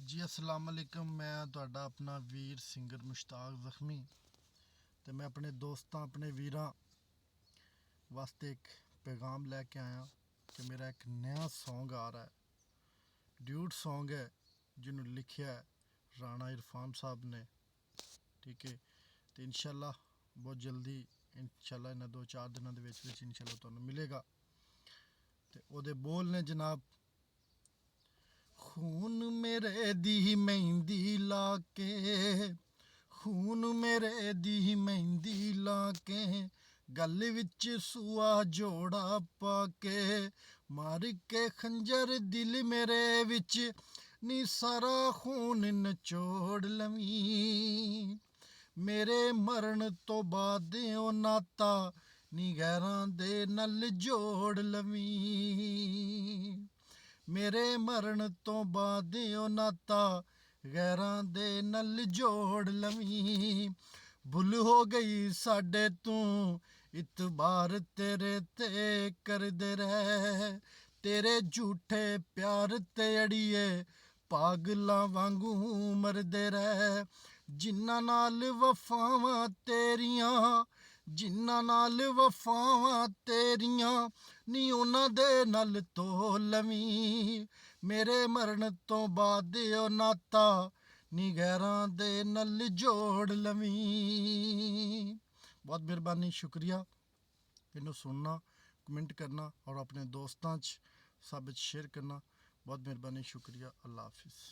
जी अस्सलाम वालेकुम। मैं ਤੁਹਾਡਾ अपना वीर सिंगर मुश्ताक ज़ख्मी तो मैं अपने दोस्तों अपने वीरां वास्ते एक पैगाम लेके आया कि मेरा एक नया सॉन्ग आ रहा है। ड्यूट सॉन्ग है जिन्होंने लिखा है राणा इरफान साहब ने। ठीक है, तो इंशाल्लाह बहुत जल्दी इंशाल्लाह इन्हें 2-4 दिनों के इंशाल्लाह तुहानू मिलेगा। तो ਉਹਦੇ बोल ने जनाब, खून मेरे दी मेहंदी ला के, खून मेरे दी मेहंदी ला के, गल विच सुआ जोड़ा पाके, मार के खंजर दिल मेरे विच नी सारा खून नचोड़ लवीं, मेरे मरण तो बाद ओ नाता नी गैरां दे नल जोड़ लवीं, मेरे मरण तो बाद ओ नाता गैरां दे नल जोड़ लवीं, भुल हो गई साडे तू इतबार तेरे ते करदे रह, तेरे झूठे प्यार ते अड़िए पागलां वांगू मरदे रह, जिन्ना नाल वफावां तेरियां, जिन्ना नाल वफावां तेरियां नी उन्हां दे नाल तो लवीं, मेरे मरण तो बाद ओ नाता नी गैरां दे नल जोड़ लवीं। बहुत मेहरबानी, शुक्रिया। इन्हू सुनना, कमेंट करना और अपने दोस्तों च सब शेयर करना। बहुत मेहरबानी, शुक्रिया। अल्लाह हाफिज़।